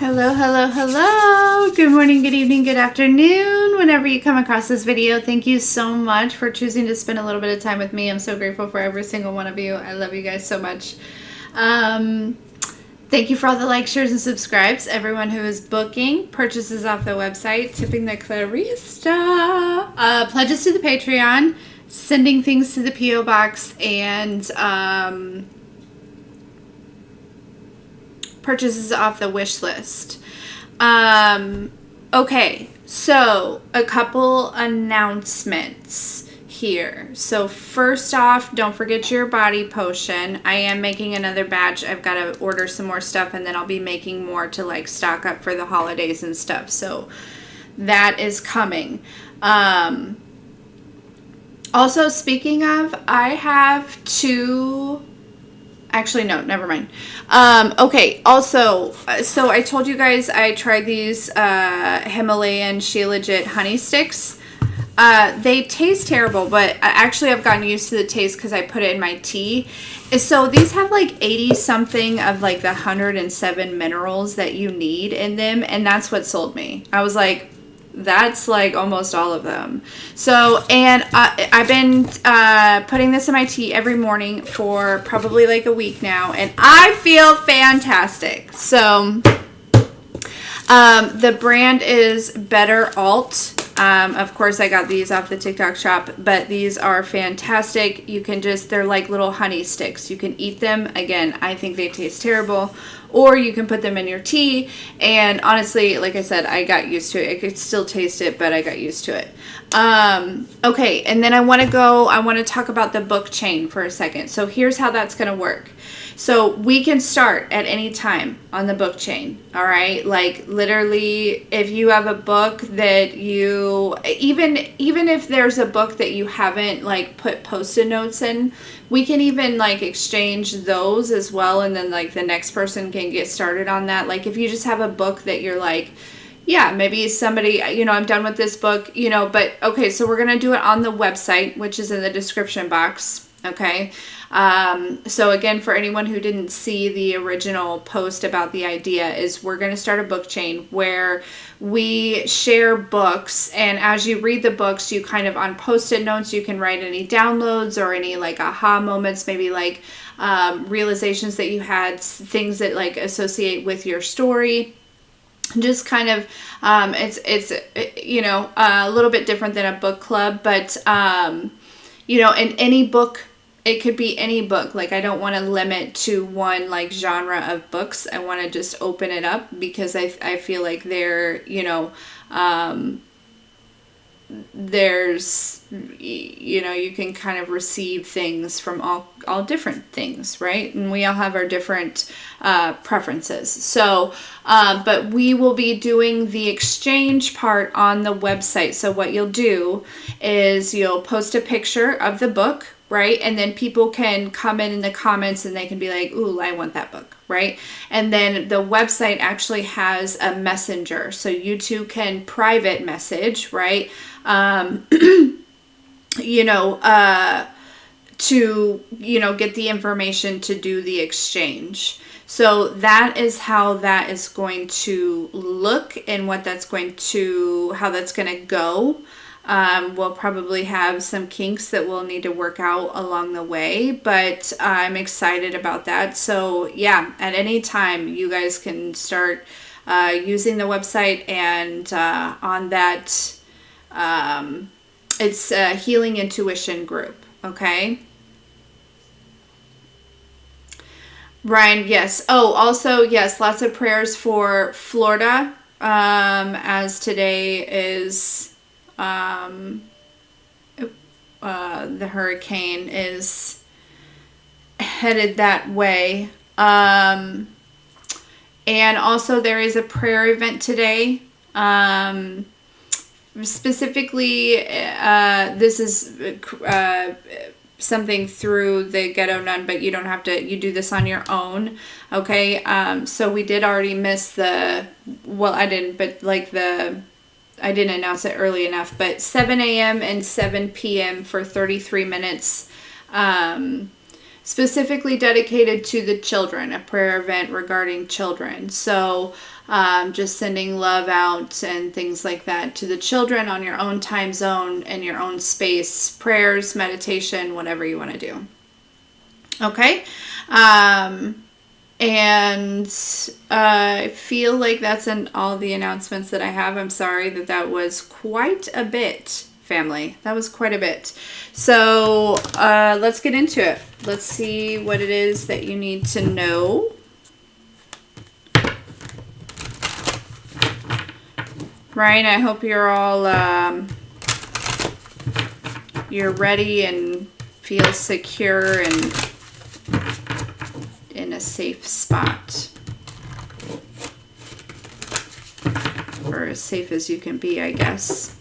Hello, hello, hello. Good morning, good evening, good afternoon. Whenever you come across this video, thank you so much for choosing to spend a little bit of time with me. I'm so grateful for every single one of you. I love you guys so much. Thank you for all the likes, shares, and subscribes. Everyone who is booking purchases off the website, tipping the Clarista, pledges to the Patreon, sending things to the P.O. Box, and purchases off the wish list. Okay, so a couple announcements here. So first off, don't forget your body potion. I am making another batch. I've got to order some more stuff, and then I'll be making more to like stock up for the holidays and stuff. So that is coming. Also, speaking of, I have two... Actually, no, never mind. Okay, also, so I told you guys I tried these Himalayan Shilajit honey sticks. They taste terrible, but actually I've gotten used to the taste because I put it in my tea. So these have like 80 something of like the 107 minerals that you need in them, and that's what sold me. I was like, that's like almost all of them. So, and I've been putting this in my tea every morning for probably like a week now, and I feel fantastic. So, the brand is Better Alt. Of course, I got these off the TikTok shop, but these are fantastic. You can just, they're like little honey sticks. You can eat them. Again, I think they taste terrible. Or you can put them in your tea. And honestly, like I said, I got used to it. I could still taste it, but I got used to it. Okay, and then I want to talk about the book chain for a second. So here's how that's going to work. So we can start at any time on the book chain, all right? Like literally, if you have a book that you, even if there's a book that you haven't like put post-it notes in, we can even like exchange those as well, and then like the next person can get started on that. Like if you just have a book that you're like, yeah, maybe somebody, I'm done with this book, but okay, so we're going to do it on the website, which is in the description box, okay? So again, for anyone who didn't see the original post about the idea, is we're going to start a book chain where we share books, and as you read the books, you kind of on post-it notes, you can write any downloads or any like aha moments, maybe like realizations that you had, things that like associate with your story. Just kind of, it's a little bit different than a book club, but, in any book, it could be any book. Like, I don't want to limit to one, like, genre of books. I want to just open it up because I feel like there's, you can kind of receive things from all different things, right? And we all have our different preferences. So, but we will be doing the exchange part on the website. So what you'll do is you'll post a picture of the book, right? And then people can come in the comments and they can be like, ooh, I want that book, right? And then the website actually has a messenger. So you two can private message, right? To, get the information to do the exchange. So that is how that is going to look and how that's going to go. We'll probably have some kinks that we'll need to work out along the way, but I'm excited about that. So yeah, at any time you guys can start using the website, and on that, it's a Healing Intuition group, okay? Brian, yes. Oh, also, yes, lots of prayers for Florida, as today is... the hurricane is headed that way. And also there is a prayer event today. Specifically, this is something through the Ghetto Nun, but you don't have to, you do this on your own. Okay. So we did already miss I didn't announce it early enough, but 7 a.m. and 7 p.m. for 33 minutes, specifically dedicated to the children, a prayer event regarding children. So just sending love out and things like that to the children on your own time zone and your own space, prayers, meditation, whatever you want to do. Okay. And I feel like that's all the announcements that I have. I'm sorry that was quite a bit, family. That was quite a bit. So let's get into it. Let's see what it is that you need to know. Ryan, I hope you're all you're ready and feel secure and in a safe spot, or as safe as you can be, I guess.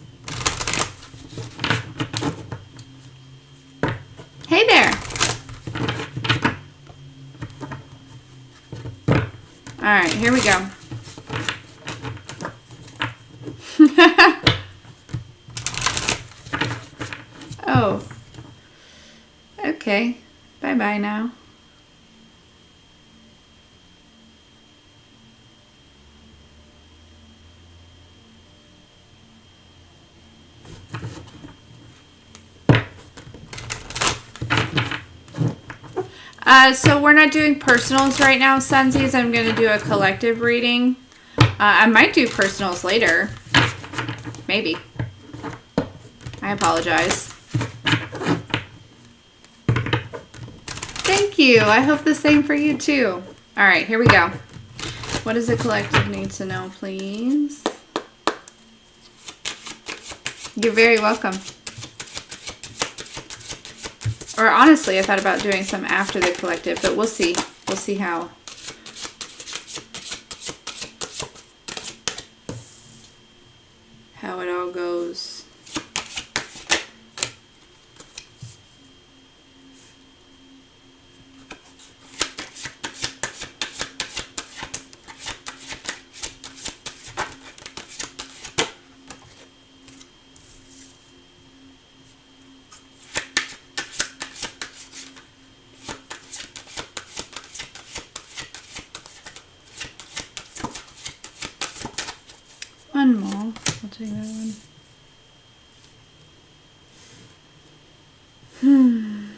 Hey there. All right, here we go. Oh, okay. Bye-bye now. So we're not doing personals right now, Sunsies. I'm going to do a collective reading. I might do personals later. Maybe. I apologize. Thank you. I hope the same for you too. All right, here we go. What does the collective need to know, please? You're very welcome. Or honestly, I thought about doing some after the collective, but we'll see. We'll see how it all goes. One more. I'll take that one.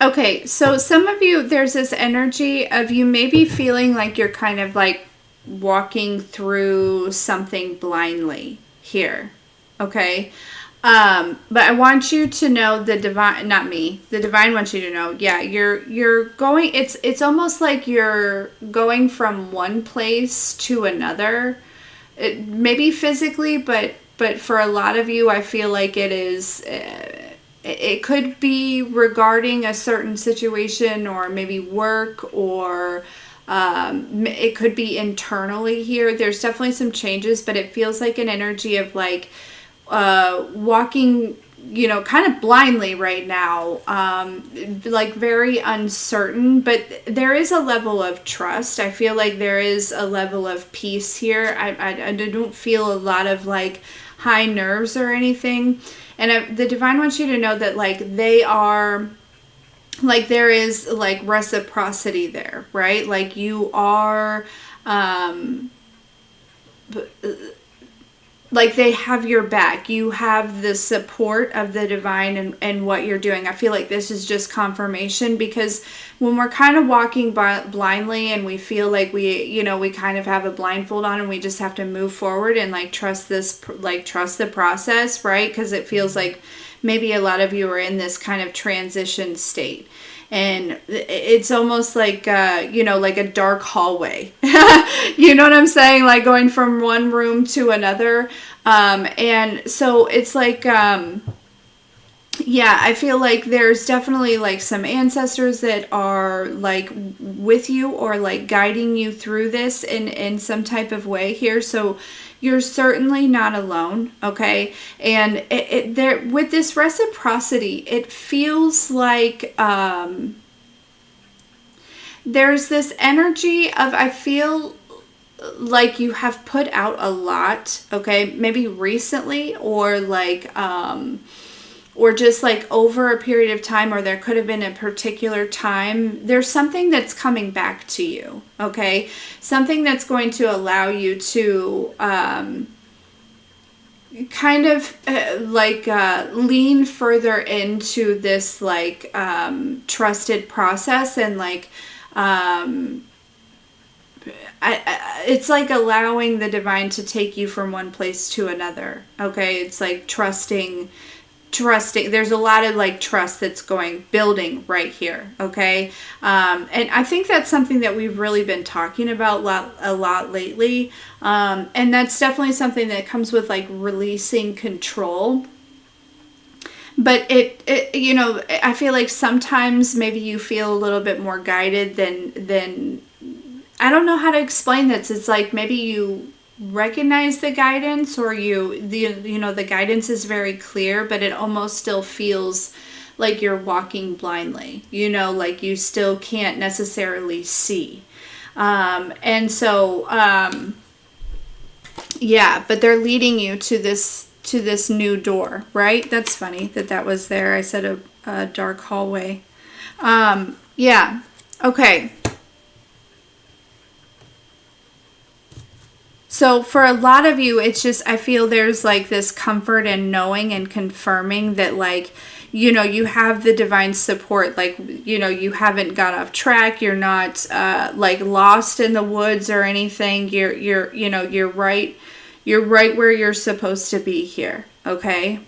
Okay, so some of you, there's this energy of you maybe feeling like you're kind of like walking through something blindly here. Okay. But I want you to know the divine, not me, the divine wants you to know, yeah, you're going, it's almost like you're going from one place to another, maybe physically, but for a lot of you, I feel like it is, it could be regarding a certain situation or maybe work, or it could be internally here. There's definitely some changes, but it feels like an energy of like, walking, you know, kind of blindly right now, like very uncertain, but there is a level of trust. I feel like there is a level of peace here. I don't feel a lot of like high nerves or anything. And the divine wants you to know that like they are, like there is like reciprocity there, right? Like you are, like they have your back. You have the support of the divine and what you're doing. I feel like this is just confirmation, because when we're kind of walking blindly and we feel like we, you know, we kind of have a blindfold on and we just have to move forward and like trust this, like trust the process, right? Because it feels like maybe a lot of you are in this kind of transition state. And it's almost like, you know, like a dark hallway. You know what I'm saying? Like going from one room to another. And so it's like, yeah, I feel like there's definitely like some ancestors that are like with you or like guiding you through this in some type of way here. So you're certainly not alone, okay? And there with this reciprocity, it feels like there's this energy of, I feel like you have put out a lot, okay? Maybe recently, or like or just like over a period of time, or there could have been a particular time, there's something that's coming back to you, okay? Something that's going to allow you to kind of lean further into this like trusted process, and like it's like allowing the divine to take you from one place to another, okay? It's like trusting. There's a lot of like trust that's building right here, okay? And I think that's something that we've really been talking about a lot lately, and that's definitely something that comes with like releasing control. But it you know, I feel like sometimes maybe you feel a little bit more guided than I don't know how to explain this. It's like maybe you recognize the guidance, or the guidance is very clear, but it almost still feels like you're walking blindly, like you still can't necessarily see. And so yeah, but they're leading you to this new door, right? That's funny that was there. I said a dark hallway. Yeah. Okay. So for a lot of you, it's just, I feel there's like this comfort in knowing and confirming that like, you have the divine support, like, you haven't got off track. You're not like lost in the woods or anything. You're right. You're right where you're supposed to be here. Okay.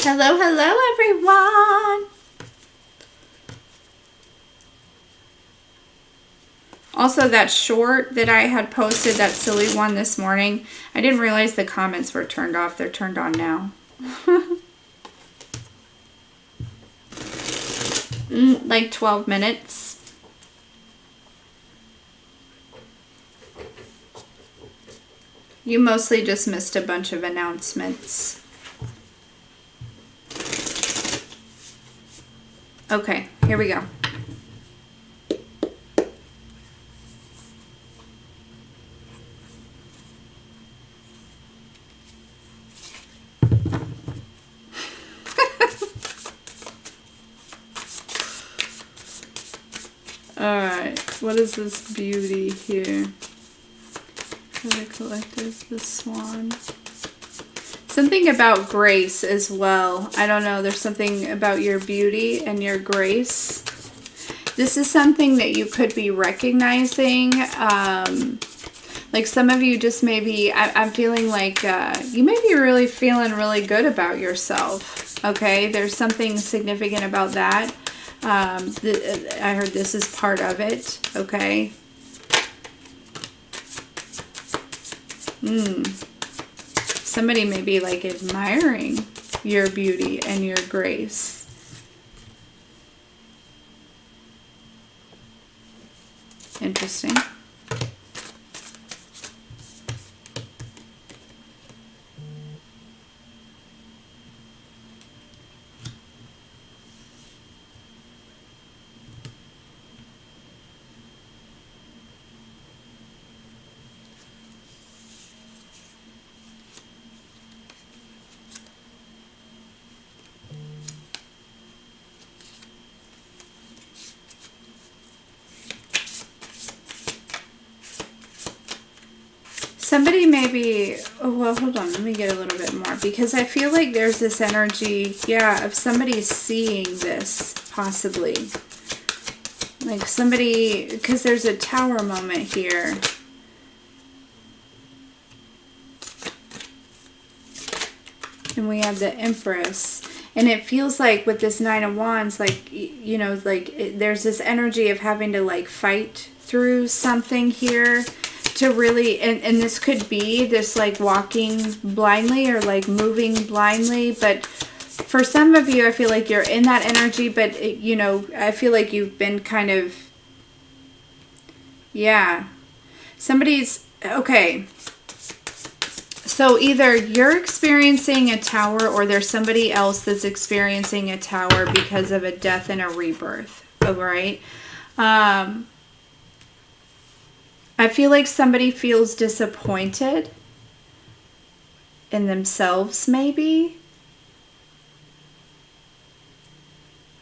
Hello, everyone. Also, that short that I had posted, that silly one this morning, I didn't realize the comments were turned off. They're turned on now. Like 12 minutes. You mostly just missed a bunch of announcements. Okay, here we go. Alright, what is this beauty here? The collective, the swan. Something about grace as well. I don't know. There's something about your beauty and your grace. This is something that you could be recognizing. Like some of you just maybe, I'm feeling like you may be really feeling really good about yourself. Okay, there's something significant about that. I heard this is part of it. Okay. Somebody may be like admiring your beauty and your grace. Interesting. Somebody may be, oh, well, hold on, let me get a little bit more, because I feel like there's this energy, yeah, of somebody seeing this, possibly. Like somebody, because there's a tower moment here. And we have the Empress. And it feels like with this Nine of Wands, like, there's this energy of having to like fight through something here. To really, and this could be this like walking blindly or like moving blindly, but for some of you I feel like you're in that energy, but I feel like you've been kind of, yeah, somebody's, okay, so either you're experiencing a tower or there's somebody else that's experiencing a tower because of a death and a rebirth. right? I feel like somebody feels disappointed in themselves, maybe.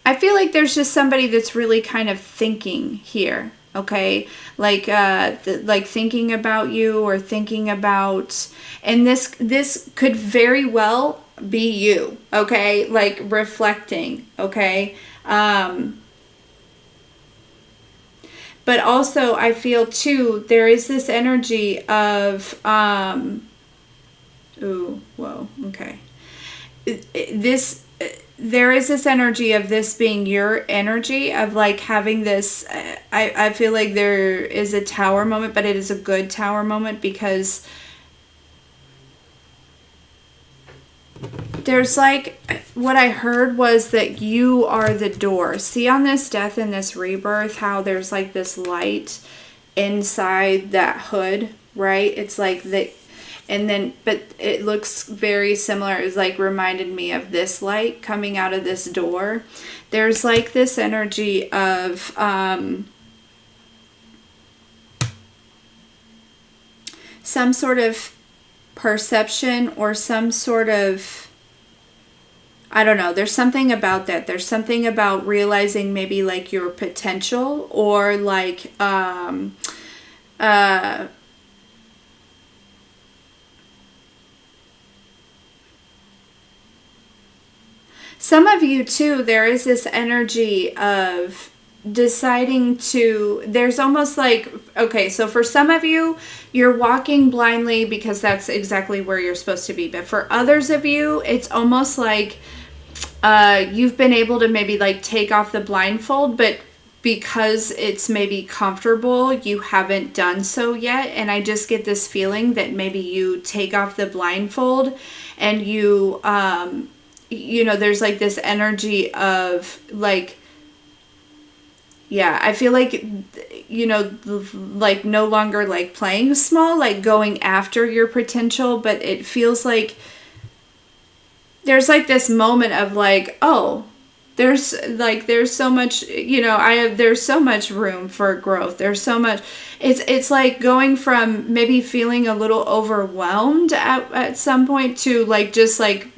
I feel like there's just somebody that's really kind of thinking here, okay? Like like thinking about you, or thinking about, and this could very well be you, okay? Like reflecting, okay? But also I feel too, there is this energy of ooh, whoa, okay. This, there is this energy of this being your energy of like having this, I feel like there is a tower moment, but it is a good tower moment, because there's like, what I heard was that you are the door. See on this death and this rebirth, how there's like this light inside that hood, right? It's like the, and then, but it looks very similar. It's like reminded me of this light coming out of this door. There's like this energy of some sort of perception, or some sort of, I don't know, there's something about that. There's something about realizing maybe like your potential, or like some of you too, there is this energy of deciding to, there's almost like, okay, so for some of you, you're walking blindly because that's exactly where you're supposed to be. But for others of you, it's almost like you've been able to maybe like take off the blindfold, but because it's maybe comfortable, you haven't done so yet. And I just get this feeling that maybe you take off the blindfold and you, you know, there's like this energy of like, yeah, I feel like, you know, like no longer like playing small, like going after your potential, but it feels like there's like this moment of like, oh, there's so much, you know, there's so much room for growth. There's so much, it's like going from maybe feeling a little overwhelmed at some point to like, just like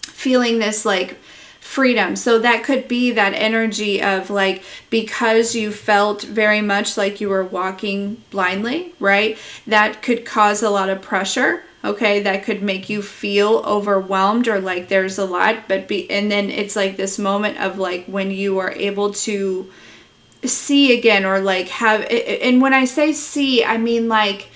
feeling this like freedom. So that could be that energy of like, because you felt very much like you were walking blindly, right? That could cause a lot of pressure. Okay, that could make you feel overwhelmed, or like there's a lot, and then it's like this moment of like when you are able to see again, or like have, and when I say see, I mean like,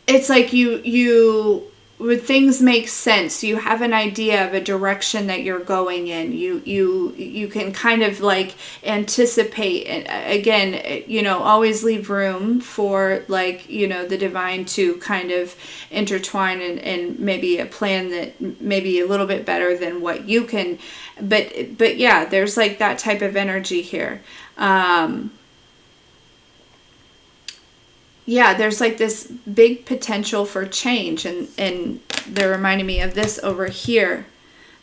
it's like you when things make sense, you have an idea of a direction that you're going in. You can kind of like anticipate, and again, you know, always leave room for like, you know, the divine to kind of intertwine and maybe a plan that maybe a little bit better than what you can. But yeah, there's like that type of energy here. Yeah, there's like this big potential for change, and they're reminding me of this over here.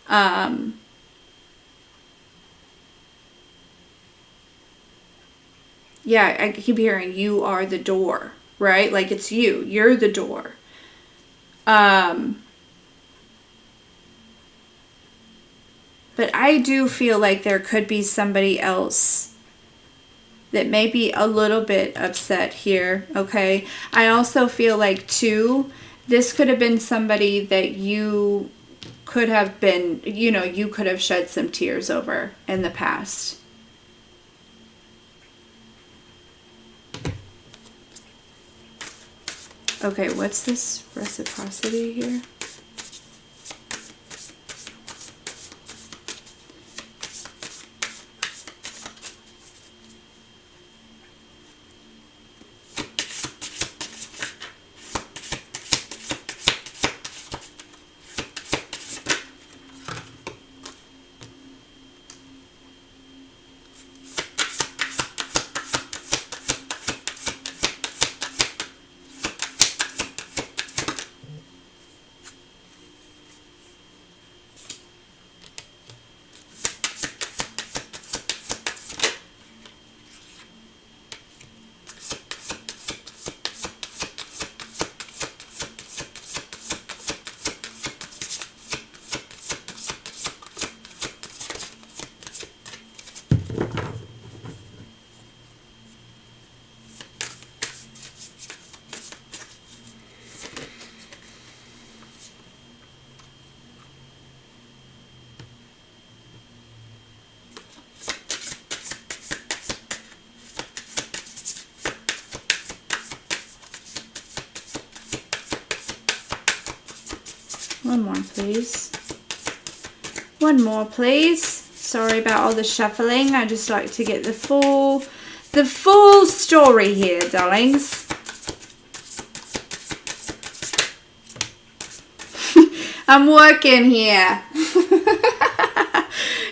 Yeah, I keep hearing you are the door, right? Like it's you're the door. But I do feel like there could be somebody else that may be a little bit upset here, okay? I also feel like, too, this could have been somebody that you could have been, you know, you could have shed some tears over in the past. Okay, what's this reciprocity here? One more, please. One more, please. Sorry about all the shuffling. I just like to get the full story here, darlings. I'm working here.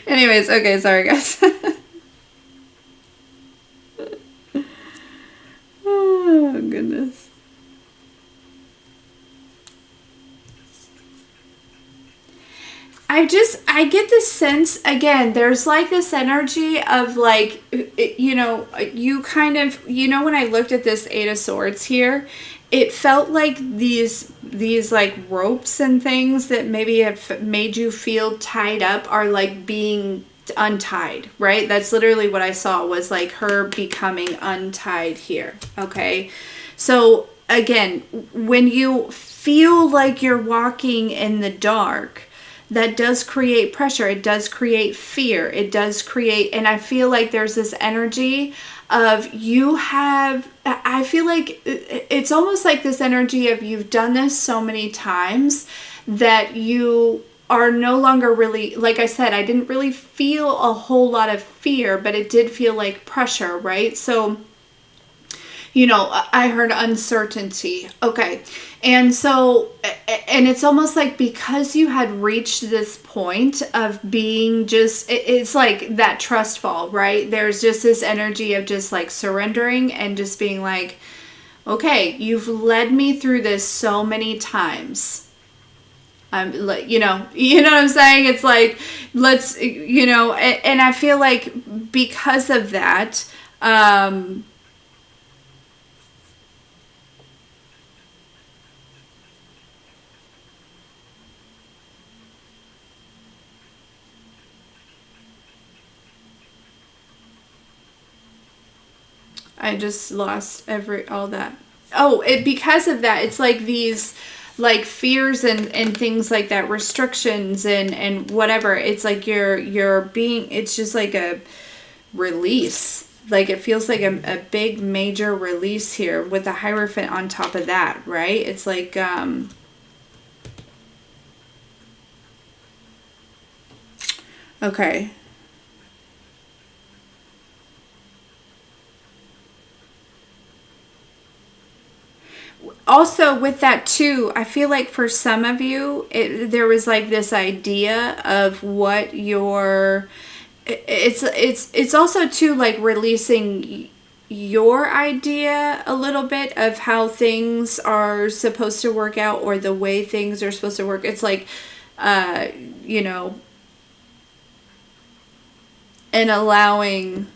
Anyways, okay, sorry guys. Oh goodness. I get this sense, again, there's like this energy of like, you know, you kind of, you know, when I looked at this Eight of Swords here, it felt like these like ropes and things that maybe have made you feel tied up are like being untied, right? That's literally what I saw, was like her becoming untied here. Okay. So again, when you feel like you're walking in the dark, that does create pressure. It does create fear. It does create, and I feel like there's this energy of I feel like it's almost like this energy of you've done this so many times that you are no longer really, like I said, I didn't really feel a whole lot of fear, but it did feel like pressure, right? So, you know, I heard uncertainty. Okay. And so, and it's almost like because you had reached this point of being just, it's like that trust fall, right? There's just this energy of just like surrendering and just being like, okay, you've led me through this so many times. You know what I'm saying? It's like, let's, you know, and I feel like because of that, I just lost all that. Oh, because of that, it's like these like fears and things like that, restrictions and whatever. It's like you're being, it's just like a release. Like it feels like a big major release here with the Hierophant on top of that, right? It's like okay. Also with that too, I feel like for some of you, there was like this idea of what your, it's also too like releasing your idea a little bit of how things are supposed to work out or the way things are supposed to work. It's like, you know, and allowing.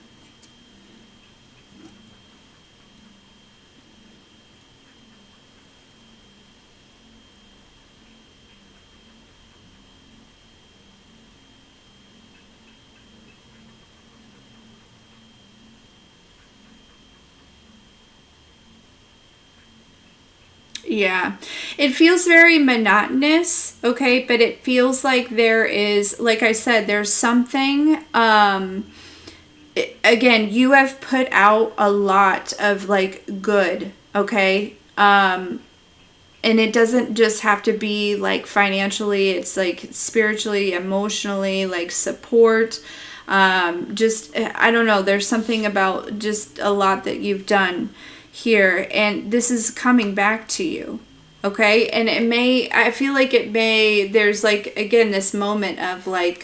Yeah, it feels very monotonous, okay, but it feels like there is, like I said, there's something, again, you have put out a lot of like good, okay, and it doesn't just have to be like financially, it's like spiritually, emotionally, like support, just, I don't know, there's something about just a lot that you've done here, and this is coming back to you, okay? And it may, I feel like it may, there's like, again, this moment of like,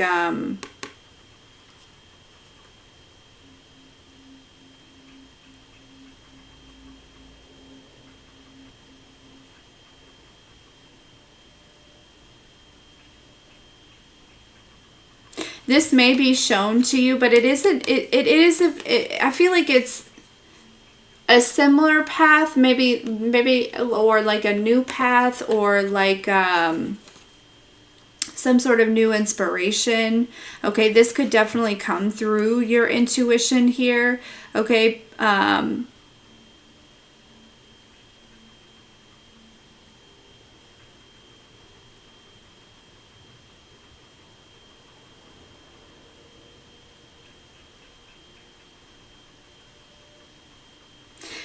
this may be shown to you, but it isn't, I feel like it's a similar path, maybe, or like a new path, or like, some sort of new inspiration. Okay, this could definitely come through your intuition here. Okay,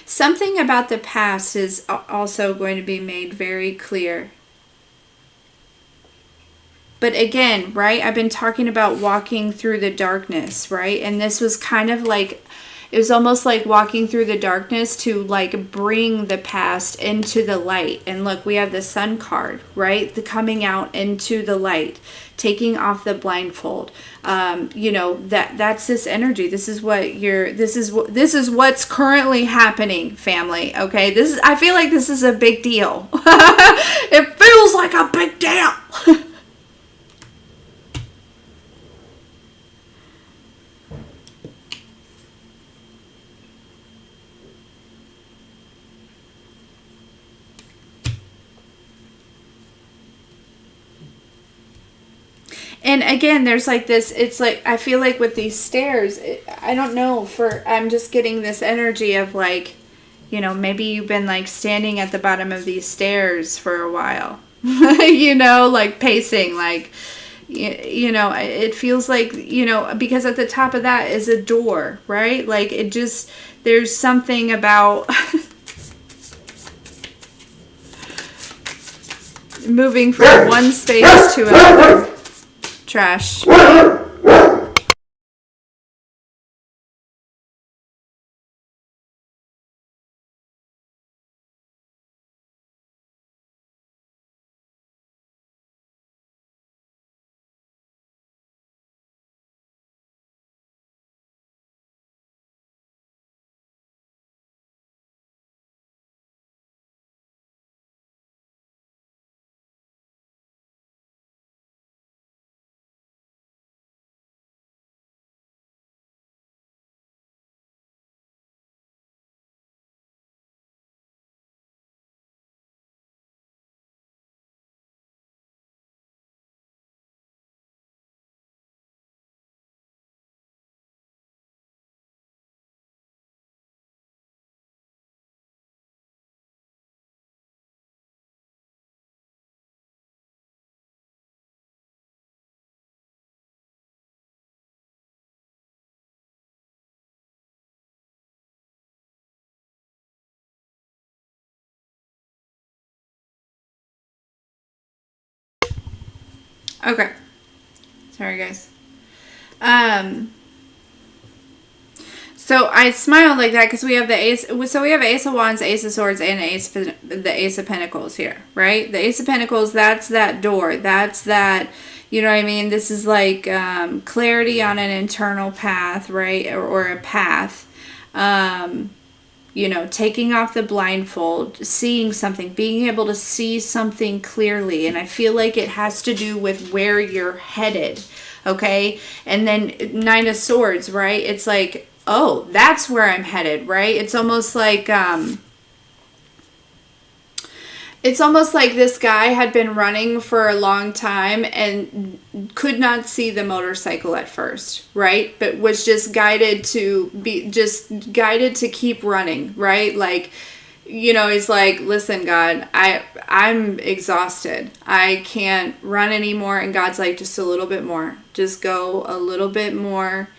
something about the past is also going to be made very clear. But again, right, I've been talking about walking through the darkness, right? And this was kind of like, it was almost like walking through the darkness to like bring the past into the light. And look, we have the Sun card, right? The coming out into the light, taking off the blindfold. You know, that's this energy. This is what this is what's currently happening, family. Okay. I feel like this is a big deal. It feels like a big deal. And again, there's like this, it's like, I feel like with these stairs, I don't know, I'm just getting this energy of like, you know, maybe you've been like standing at the bottom of these stairs for a while, you know, like pacing, like, you know, it feels like, you know, because at the top of that is a door, right? Like it just, there's something about moving from one space to another. Trash. Okay. Sorry, guys. So I smiled like that because we have the ace. So we have Ace of Wands, Ace of Swords, and the Ace of Pentacles here, right? The Ace of Pentacles, that's that door. That's that, you know what I mean? This is like clarity on an internal path, right? Or a path. You know, taking off the blindfold, seeing something, being able to see something clearly. And I feel like it has to do with where you're headed, okay? And then Nine of Swords, right? It's like, oh, that's where I'm headed, right? It's almost like this guy had been running for a long time and could not see the motorcycle at first, right? But was just guided to keep running, right? Like, you know, he's like, listen, God, I'm exhausted. I can't run anymore. And God's like, just a little bit more. Just go a little bit more.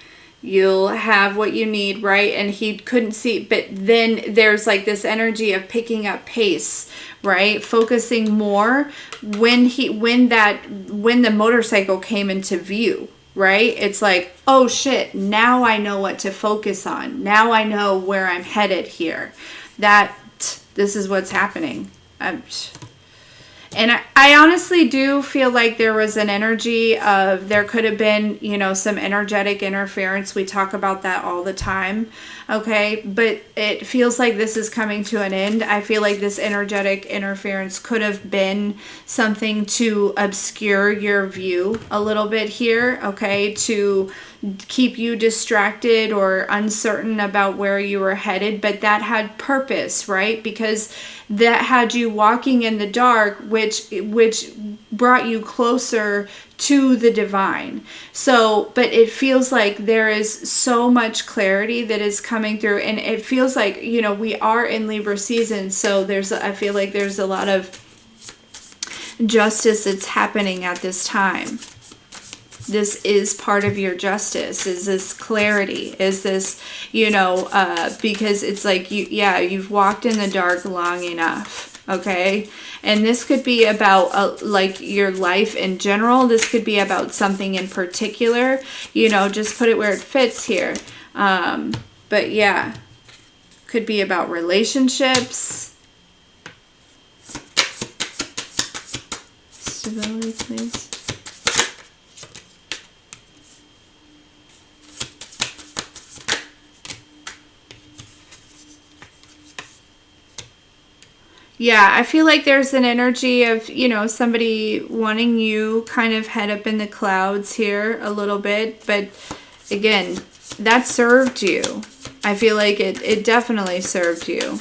You'll have what you need, right? And he couldn't see, but then there's like this energy of picking up pace, right? Focusing more when the motorcycle came into view, right? It's like, oh shit, now I know what to focus on. Now I know where I'm headed here. This is what's happening. And I honestly do feel like there was an energy of, there could have been, you know, some energetic interference. We talk about that all the time, okay? But it feels like this is coming to an end. I feel like this energetic interference could have been something to obscure your view a little bit here, okay? To keep you distracted or uncertain about where you were headed, but that had purpose, right? Because that had you walking in the dark, which brought you closer to the divine. So, but it feels like there is so much clarity that is coming through, and it feels like, you know, we are in Libra season, so I feel like there's a lot of justice that's happening at this time. This is part of your justice, is this clarity, is this, you know, because it's like, you've walked in the dark long enough, okay? And this could be about like your life in general. This could be about something in particular. You know, just put it where it fits here. But yeah, could be about relationships. Stability, please. Yeah, I feel like there's an energy of, you know, somebody wanting you kind of head up in the clouds here a little bit. But again, that served you. I feel like it definitely served you.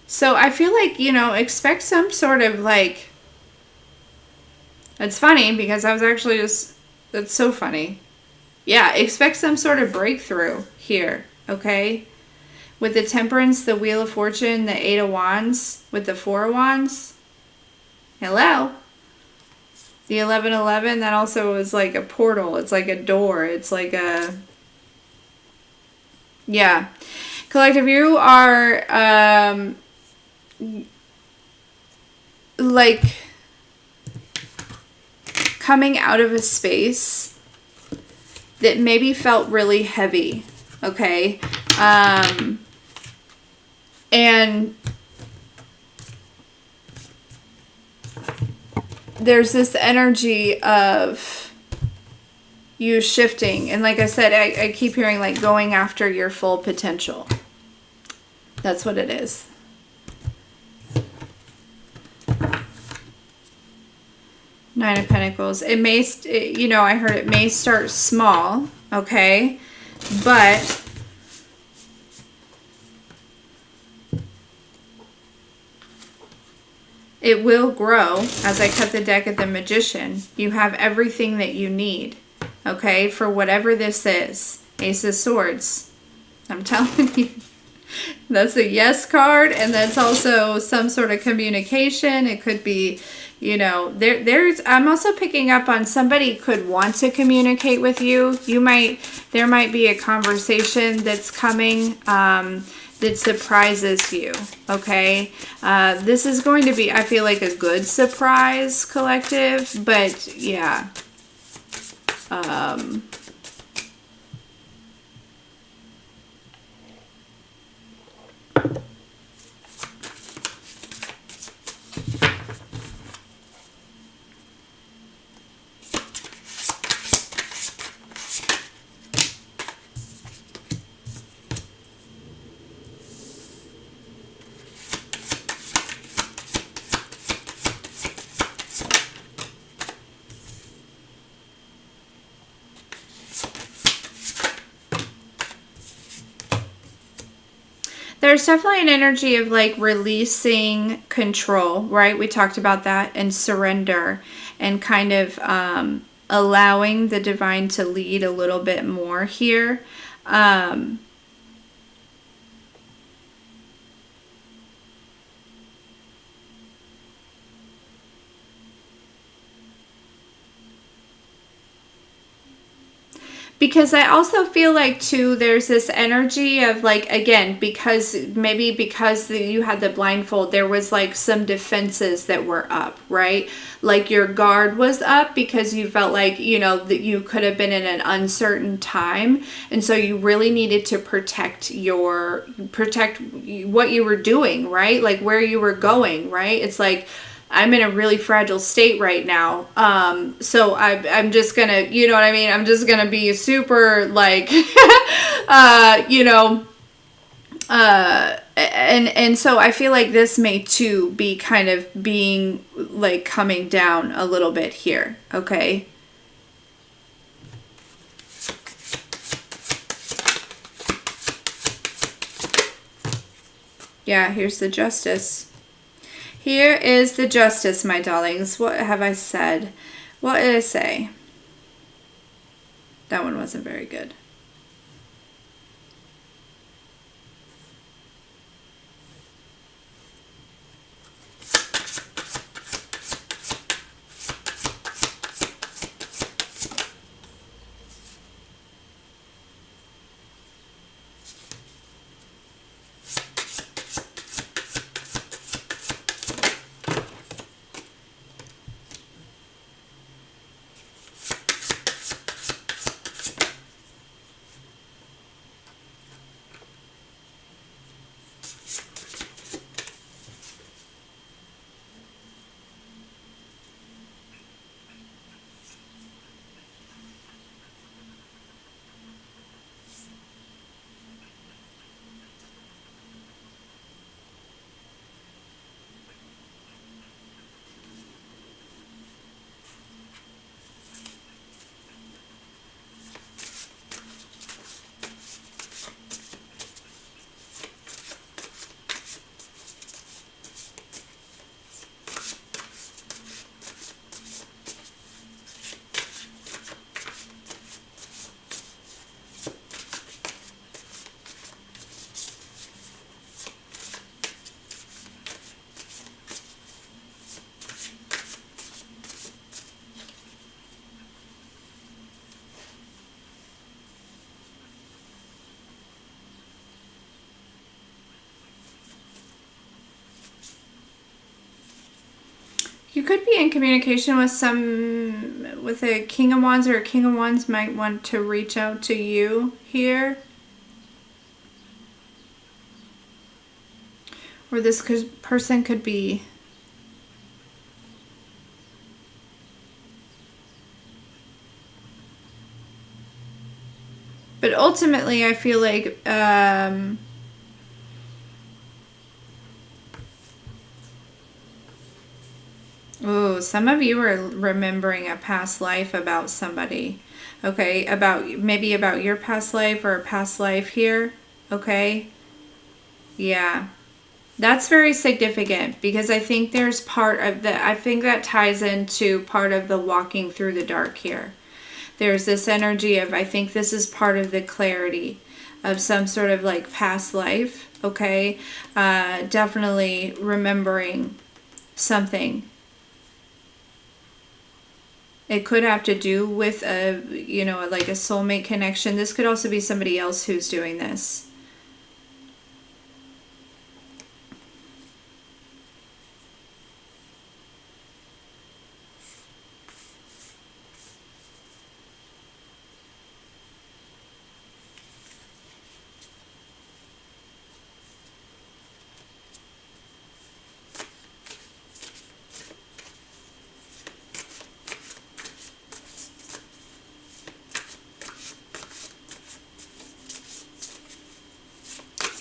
So I feel like, you know, expect some sort of like, it's funny because I was actually just, that's so funny. Yeah, expect some sort of breakthrough here, okay? With the Temperance, the Wheel of Fortune, the Eight of Wands, with the Four of Wands. Hello? The 1111, that also is like a portal. It's like a door. It's like a... Yeah. Collective, you are... like coming out of a space that maybe felt really heavy, okay? And there's this energy of you shifting. And like I said, I keep hearing like going after your full potential. That's what it is. Nine of Pentacles. It may, you know, I heard it may start small, okay? But it will grow. As I cut the deck at the Magician, you have everything that you need, okay? For whatever this is. Ace of Swords. I'm telling you. That's a yes card, and that's also some sort of communication. It could be, you know, I'm also picking up on somebody could want to communicate with you. There might be a conversation that's coming that surprises you, okay? This is going to be, I feel like, a good surprise, collective, but yeah. There's definitely an energy of like releasing control, right? We talked about that, and surrender, and kind of allowing the divine to lead a little bit more here. Because I also feel like, too, there's this energy of, like, again, because you had the blindfold, there was, like, some defenses that were up, right? Like, your guard was up because you felt like, you know, that you could have been in an uncertain time. And so you really needed to protect what you were doing, right? Like, where you were going, right? It's like, I'm in a really fragile state right now. So I'm just gonna, you know what I mean? I'm just gonna be super like, you know, and so I feel like this may too be kind of being like coming down a little bit here. Okay. Yeah, here's the Justice. Here is the Justice, my darlings. What have I said? What did I say? That one wasn't very good. You could be in communication with a King of Wands, or a King of Wands might want to reach out to you here. Or this person could be but ultimately I feel like oh, some of you are remembering a past life about somebody. Okay, maybe about your past life or a past life here. Okay. Yeah. That's very significant because I think there's part of I think that ties into part of the walking through the dark here. There's this energy of, I think this is part of the clarity of some sort of like past life. Okay. Definitely remembering something. It could have to do with like a soulmate connection. This could also be somebody else who's doing this.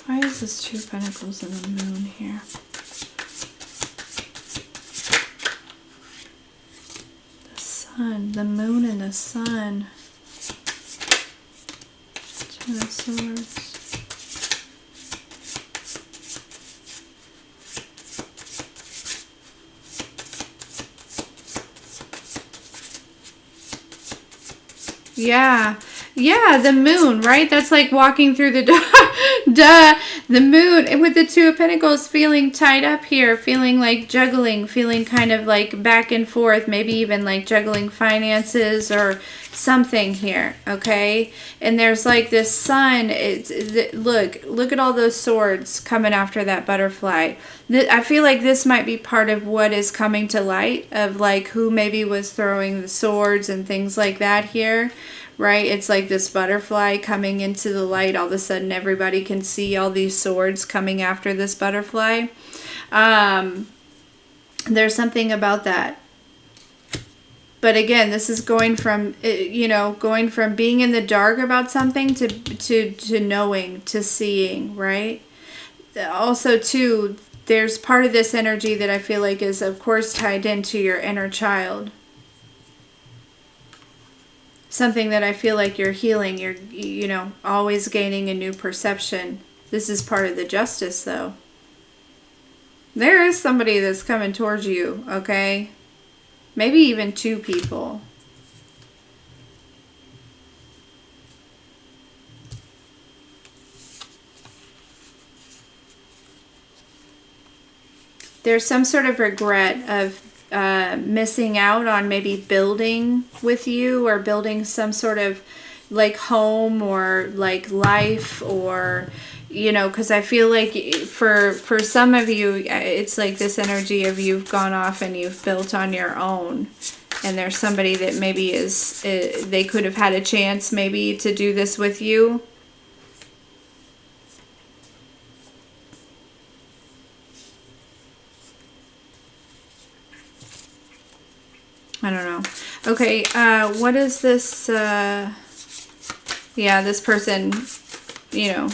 Why is this 2 of Pentacles and the Moon here? The Sun, the Moon and the Sun. 2 of Swords. Yeah. Yeah, the Moon, right? That's like walking through the duh. The Moon, and with the 2 of Pentacles, feeling tied up here, feeling like juggling, feeling kind of like back and forth, maybe even like juggling finances or something here, okay? And there's like this Sun. Look at all those swords coming after that butterfly. I feel like this might be part of what is coming to light of like who maybe was throwing the swords and things like that here. Right? It's like this butterfly coming into the light. All of a sudden, everybody can see all these swords coming after this butterfly. There's something about that. But again, this is going from, going from being in the dark about something to knowing, to seeing, right? Also, too, there's part of this energy that I feel like is, of course, tied into your inner child. Something that I feel like you're healing. You're, always gaining a new perception. This is part of the Justice, though. There is somebody that's coming towards you, okay? Maybe even two people. There's some sort of regret of missing out on maybe building with you, or building some sort of like home or like life, or you know, because I feel like for some of you, it's like this energy of you've gone off and you've built on your own, and there's somebody that maybe is they could have had a chance maybe to do this with you. I don't know. Okay, what is this? Yeah, this person, you know.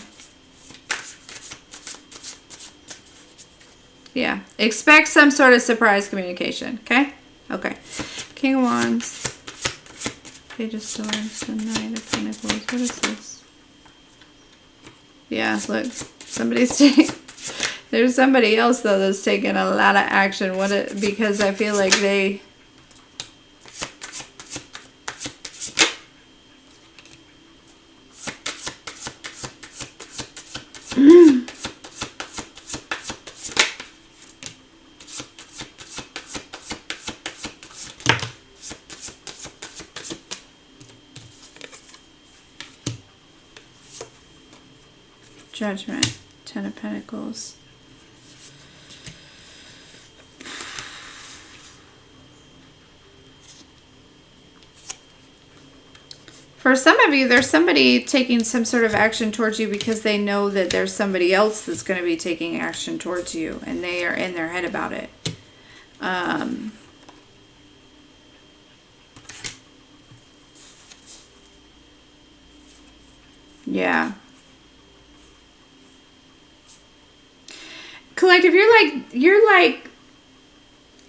Yeah, expect some sort of surprise communication, okay? Okay. King of Wands, Page of Swords, the Knight of Pentacles. What is this? Yeah, look, somebody's taking... There's somebody else, though, that's taking a lot of action. Because I feel like they... Judgment, Ten of Pentacles. For some of you, there's somebody taking some sort of action towards you because they know that there's somebody else that's going to be taking action towards you, and they are in their head about it. Yeah. Collective, you're like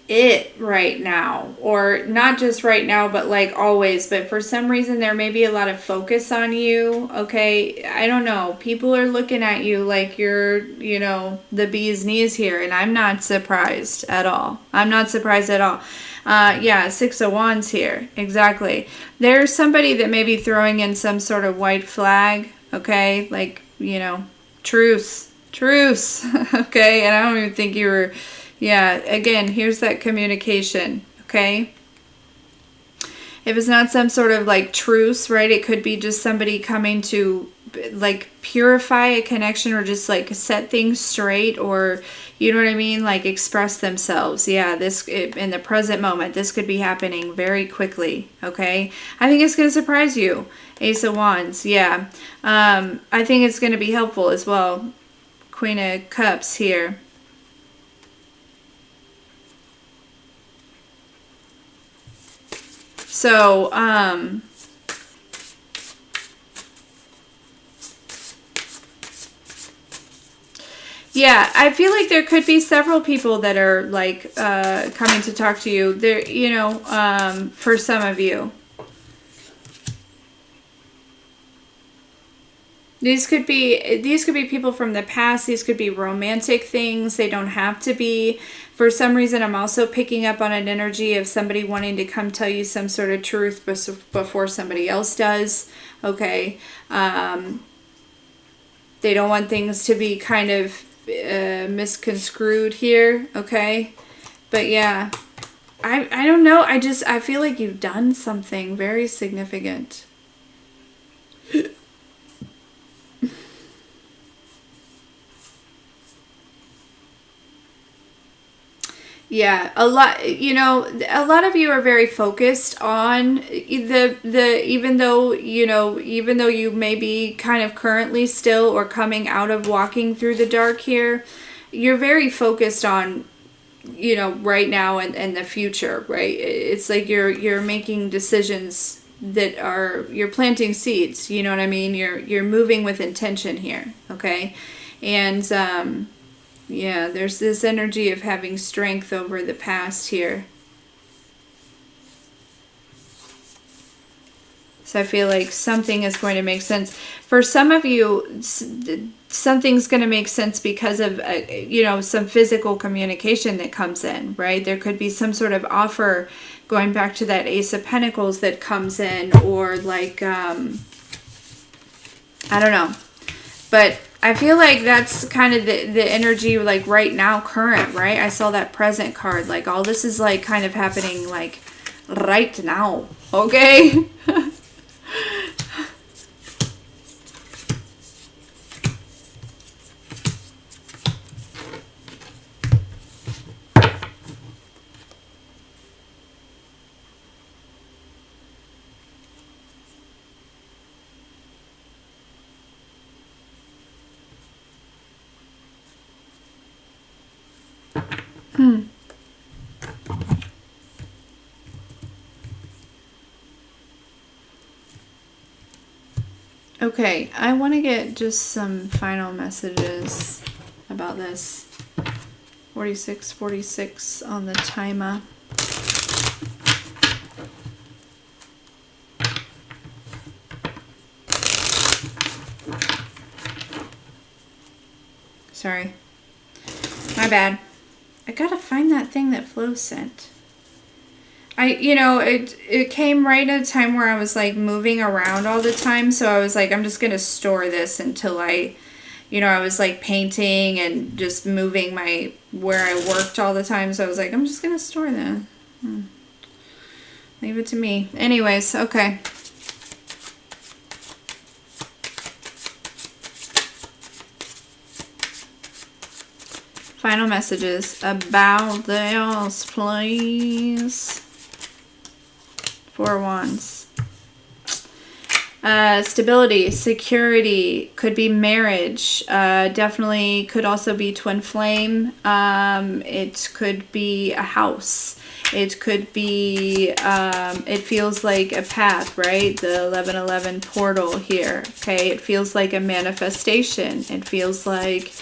it right now, or not just right now, but like always. But for some reason, there may be a lot of focus on you. Okay, I don't know. People are looking at you like you're, you know, the bee's knees here, and I'm not surprised at all. I'm not surprised at all. Yeah, Six of Wands here. Exactly. There's somebody that may be throwing in some sort of white flag. Okay, like, you know, truce. Okay, and I don't even think you were... Yeah, again, here's that communication, okay? If it's not some sort of like truce, right, it could be just somebody coming to like purify a connection, or just like set things straight, or you know what I mean, like express themselves. Yeah, this in the present moment, this could be happening very quickly, okay? I think it's going to surprise you. Ace of Wands, yeah. I think it's going to be helpful as well. Queen of Cups here. So, yeah, I feel like there could be several people that are like coming to talk to you. There, you know, for some of you. These could be people from the past. These could be romantic things. They don't have to be. For some reason, I'm also picking up on an energy of somebody wanting to come tell you some sort of truth before somebody else does. Okay. They don't want things to be kind of misconstrued here. Okay. But yeah, I don't know. I feel like you've done something very significant. Yeah, a lot, you know, a lot of you are very focused on even though, you know, even though you may be kind of currently still or coming out of walking through the dark here, you're very focused on, you know, right now and the future, right? It's like you're making decisions that are, you're planting seeds, you know what I mean? You're moving with intention here, okay? And, yeah, there's this energy of having strength over the past here. So I feel like something is going to make sense. For some of you, something's going to make sense because of, you know, some physical communication that comes in, right? There could be some sort of offer going back to that Ace of Pentacles that comes in, or like, I don't know. But I feel like that's kind of the energy, like right now, current, right? I saw that present card. Like all this is like kind of happening like right now, okay? Okay, I want to get just some final messages about this. 46 on the timer. Sorry. My bad. I gotta find that thing that Flo sent. You know, it came right at a time where I was like moving around all the time. So I was like, I'm just going to store this until I was like painting and just moving where I worked all the time. So I was like, I'm just going to store that. Leave it to me. Anyways, okay. Final messages about this, please. 4 Wands. Stability, security, could be marriage, definitely could also be twin flame. It could be a house. It could be, it feels like a path, right? The 1111 portal here, okay? It feels like a manifestation. It feels like,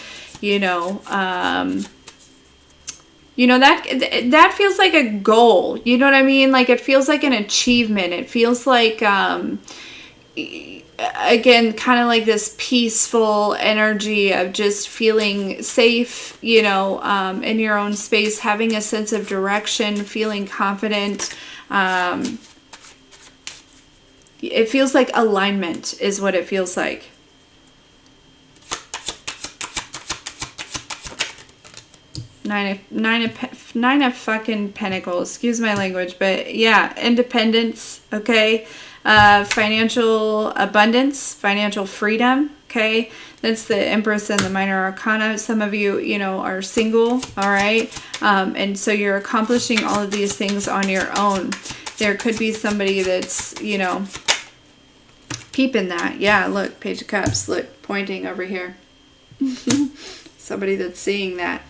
that feels like a goal. You know what I mean? Like it feels like an achievement. It feels like, again, kind of like this peaceful energy of just feeling safe, in your own space, having a sense of direction, feeling confident. It feels like alignment is what it feels like. Nine of fucking Pentacles. Excuse my language, but yeah, independence. Okay, financial abundance, financial freedom. Okay, that's the Empress and the Minor Arcana. Some of you, are single. All right, and so you're accomplishing all of these things on your own. There could be somebody that's, peeping that. Yeah, look, Page of Cups. Look, pointing over here. Somebody that's seeing that.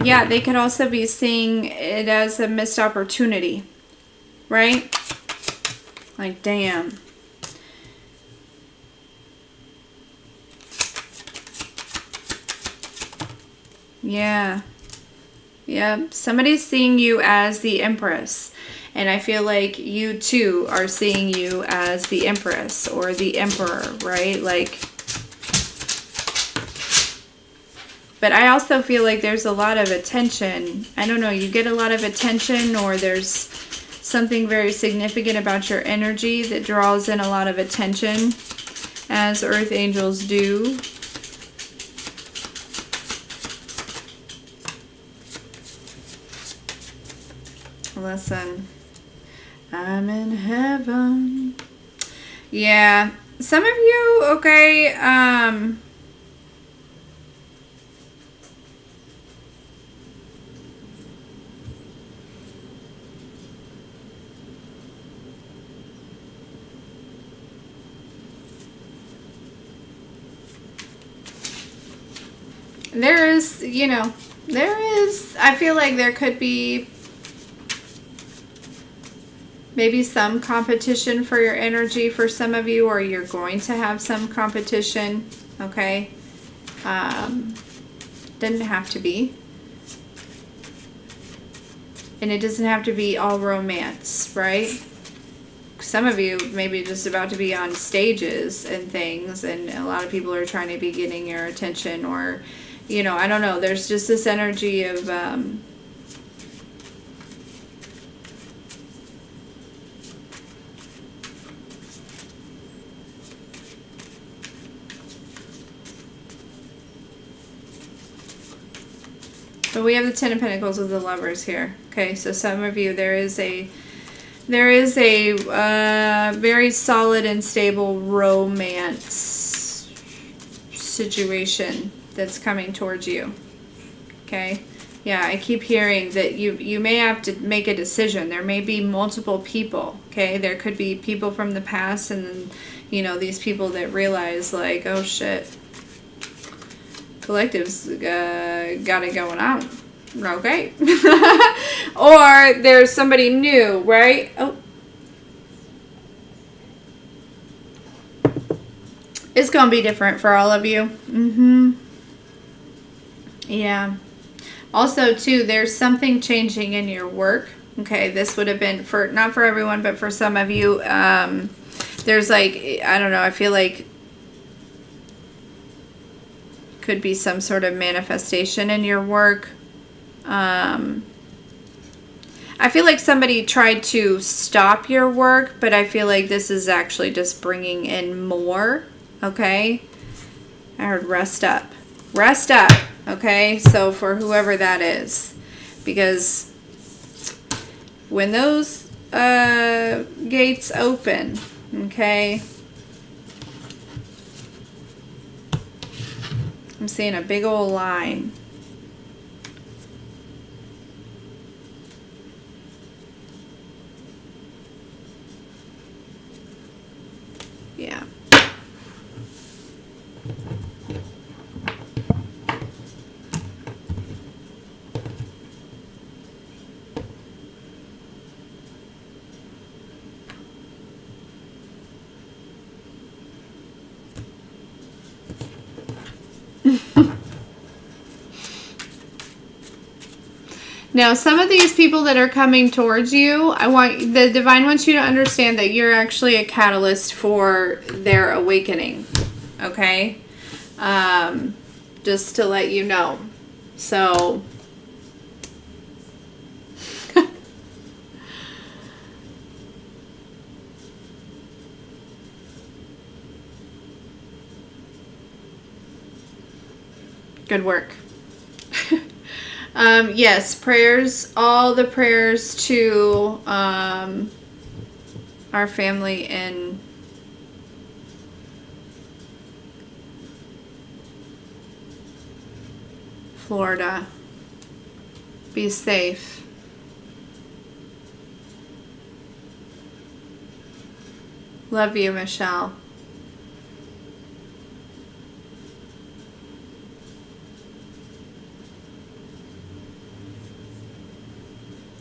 Yeah, they could also be seeing it as a missed opportunity, right? Like, damn. Yeah. Yeah. Somebody's seeing you as the Empress. And I feel like you too are seeing you as the Empress or the Emperor, right? Like, but I also feel like there's a lot of attention. I don't know, you get a lot of attention, or there's something very significant about your energy that draws in a lot of attention, as Earth Angels do. Listen, I'm in heaven. Yeah, some of you, okay, there is, you know, I feel like there could be maybe some competition for your energy for some of you, or you're going to have some competition, okay? Doesn't have to be. And it doesn't have to be all romance, right? Some of you maybe just about to be on stages and things, and a lot of people are trying to be getting your attention, or, you know, I don't know. There's just this energy of, but we have the Ten of Pentacles with the Lovers here. Okay, so some of you, there is a very solid and stable romance situation that's coming towards you. Okay, yeah, I keep hearing that you may have to make a decision. There may be multiple people. Okay, there could be people from the past, and then, you know, these people that realize, like, oh shit, collective's got it going on. Okay. Or there's somebody new, right? Oh. It's going to be different for all of you. Yeah. Also, too, there's something changing in your work. Okay, this would have been for, not for everyone, but for some of you. There's like, I don't know, I feel like could be some sort of manifestation in your work. I feel like somebody tried to stop your work, but I feel like this is actually just bringing in more. Okay, I heard rest up. Rest up. Okay, so for whoever that is, because when those gates open, okay, I'm seeing a big old line. Yeah. Now, some of these people that are coming towards you, the divine wants you to understand that you're actually a catalyst for their awakening. Okay? Just to let you know. So, good work. Yes, prayers, all the prayers to our family in Florida. Be safe. Love you, Michelle.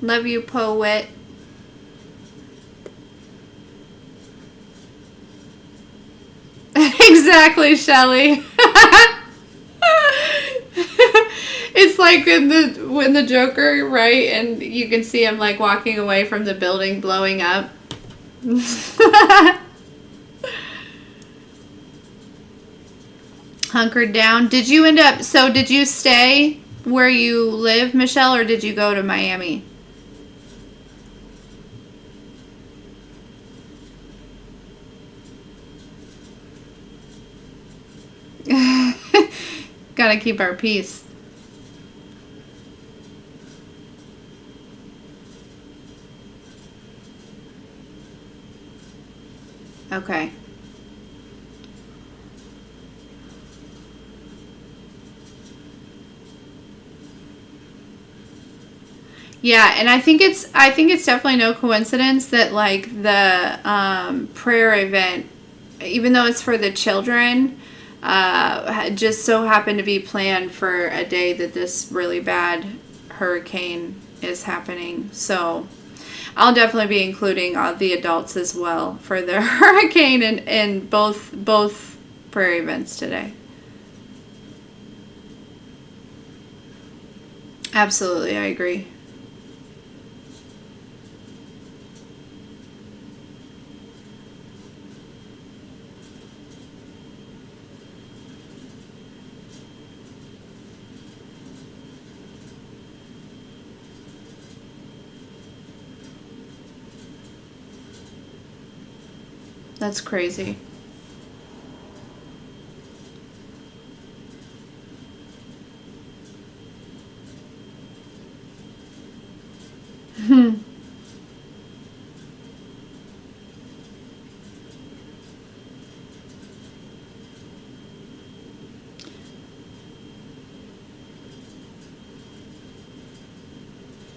Love you, poet. Exactly, Shelley. It's like when the Joker, right? And you can see him like walking away from the building blowing up. Hunkered down. Did you stay where you live, Michelle, or did you go to Miami? Gotta keep our peace. Okay. Yeah, and I think it's definitely no coincidence that like the prayer event, even though it's for the children, just so happened to be planned for a day that this really bad hurricane is happening. So I'll definitely be including all the adults as well for the hurricane and both prayer events today. Absolutely, I agree. That's crazy.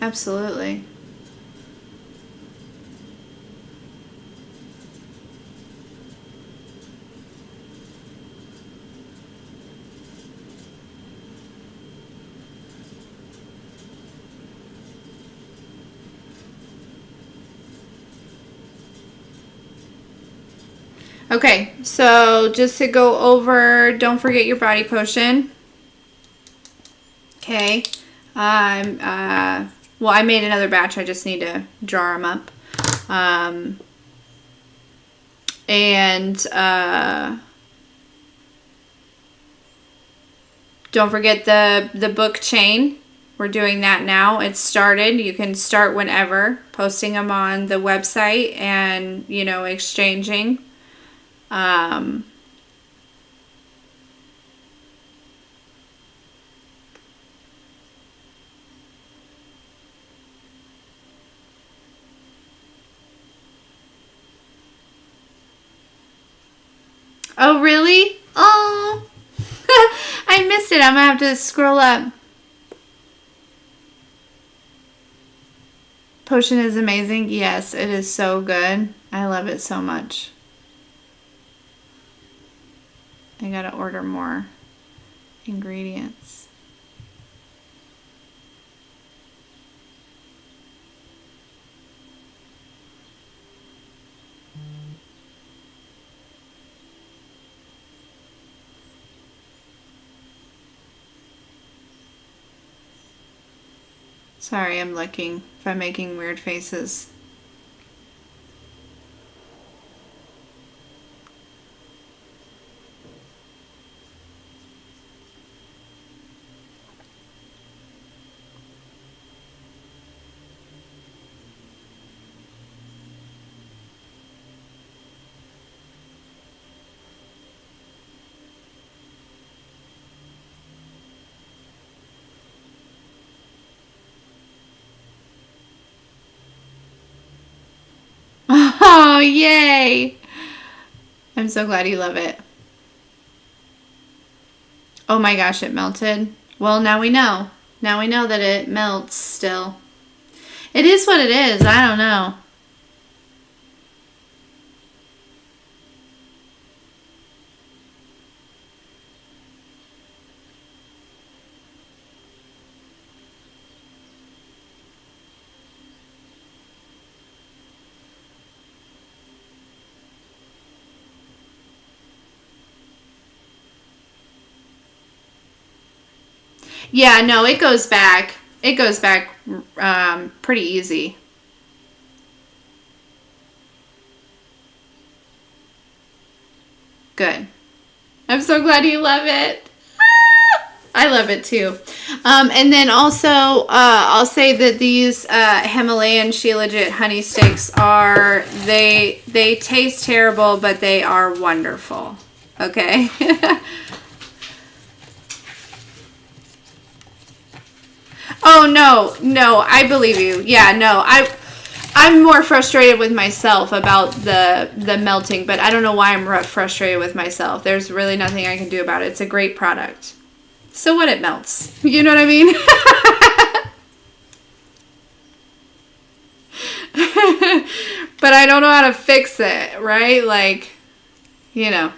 Absolutely. Okay, so just to go over, don't forget your body potion. Okay. Well, I made another batch. I just need to jar them up. Don't forget the book chain. We're doing that now. It's started. You can start whenever, posting them on the website and, you know, exchanging. Oh, really? Oh, I missed it. I'm gonna have to scroll up. Potion is amazing. Yes, it is so good. I love it so much. I gotta order more ingredients. Sorry, I'm looking if I'm making weird faces. Oh, yay! I'm so glad you love it. Oh my gosh, it melted. Well, now we know. Now we know that it melts still. It is what it is. I don't know. Yeah, no, it goes back. It goes back pretty easy. Good. I'm so glad you love it. I love it too. And then also, I'll say that these Himalayan Shilajit honey sticks are, they taste terrible, but they are wonderful. Okay? Oh, no, I believe you. Yeah, no, I'm more frustrated with myself about the melting, but I don't know why I'm frustrated with myself. There's really nothing I can do about it. It's a great product. So what, it melts. You know what I mean? But I don't know how to fix it, right? Like, you know.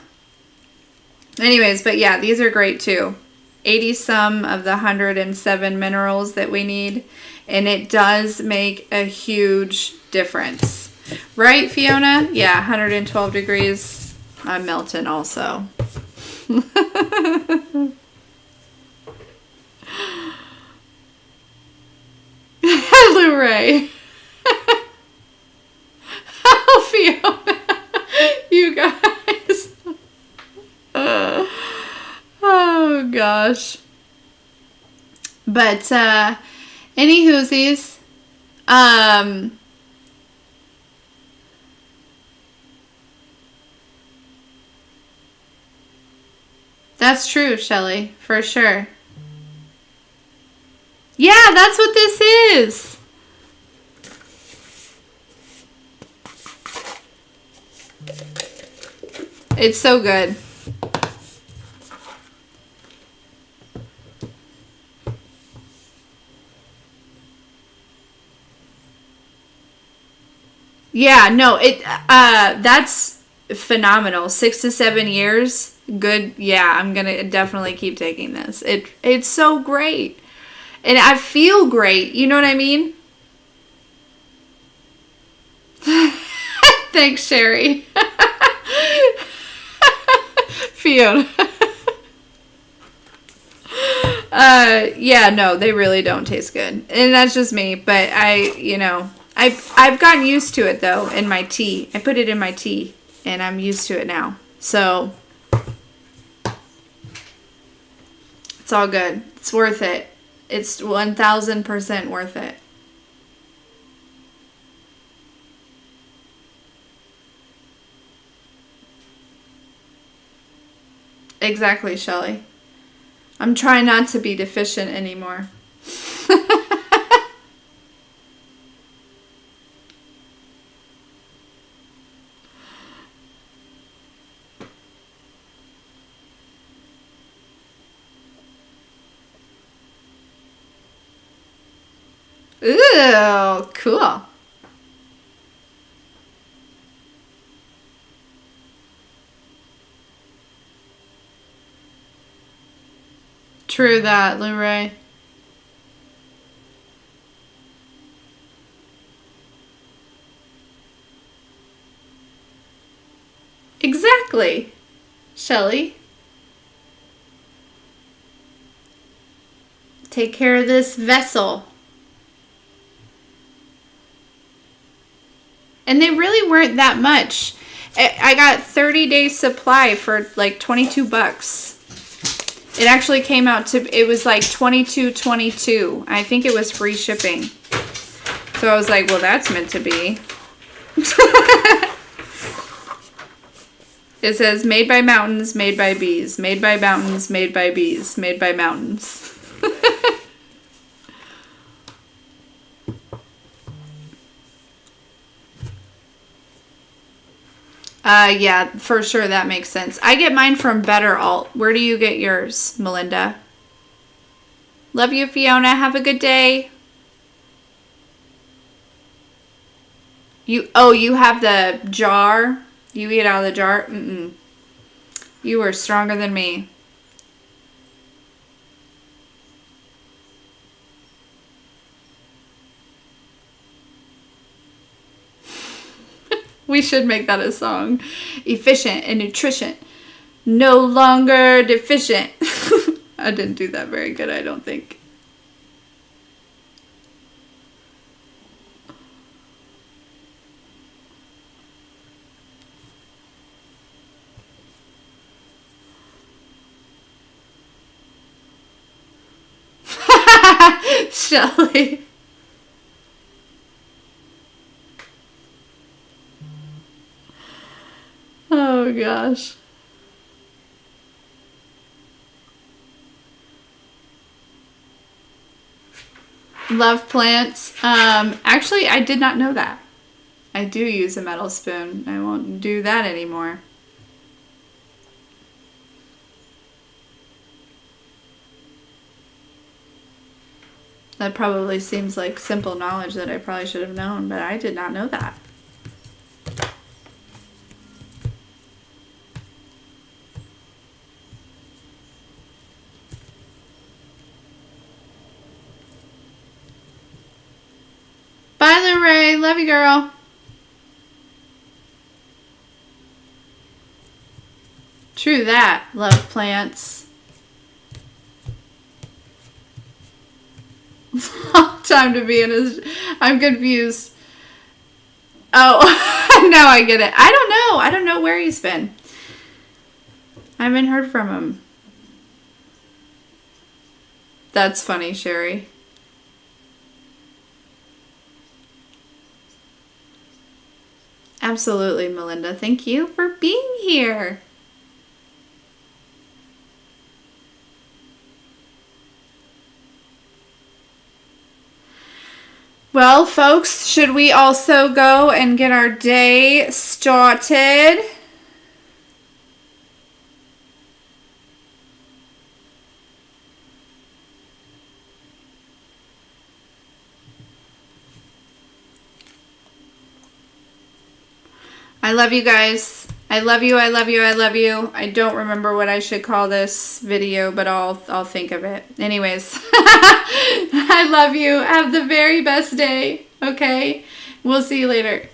Anyways, but yeah, these are great too. 80 some of the 107 minerals that we need. And it does make a huge difference. Right, Fiona? Yeah, 112 degrees. I'm melting also. Hello, Ray. Oh, Fiona. You guys. Oh, gosh. But, any whoosies. That's true, Shelly, for sure. Yeah, that's what this is. It's so good. Yeah, no, that's phenomenal. 6 to 7 years. Good. Yeah, I'm gonna definitely keep taking this. It's so great. And I feel great. You know what I mean? Thanks, Sherry. Fiona. Yeah, no, they really don't taste good. And that's just me. But I've gotten used to it though in my tea. I put it in my tea and I'm used to it now. So it's all good. It's worth it. It's 1000% worth it. Exactly, Shelly. I'm trying not to be deficient anymore. Ooh, cool. True that, Luray. Exactly, Shelly. Take care of this vessel. And they really weren't that much. I got 30 days supply for like $22. It actually came out to, it was like $22.22. I think it was free shipping. So I was like, well, that's meant to be. It says made by mountains, made by bees, made by mountains, made by bees, made by mountains. Yeah, for sure that makes sense. I get mine from Better Alt. Where do you get yours, Melinda? Love you, Fiona. Have a good day. You have the jar? You eat out of the jar? Mm-mm. You are stronger than me. We should make that a song. Efficient and nutrition. No longer deficient. I didn't do that very good, I don't think. Shelly. Oh gosh. Love plants. Actually, I did not know that. I do use a metal spoon. I won't do that anymore. That probably seems like simple knowledge that I probably should have known, but I did not know that. Bye, Lorraine. Love you, girl. True that. Love plants. Time to be in his... I'm confused. Oh, now I get it. I don't know. I don't know where he's been. I haven't heard from him. That's funny, Sherry. Absolutely, Melinda. Thank you for being here. Well, folks, should we also go and get our day started? I love you guys. I love you, I love you, I love you. I don't remember what I should call this video, but I'll think of it. Anyways, I love you. Have the very best day, okay? We'll see you later.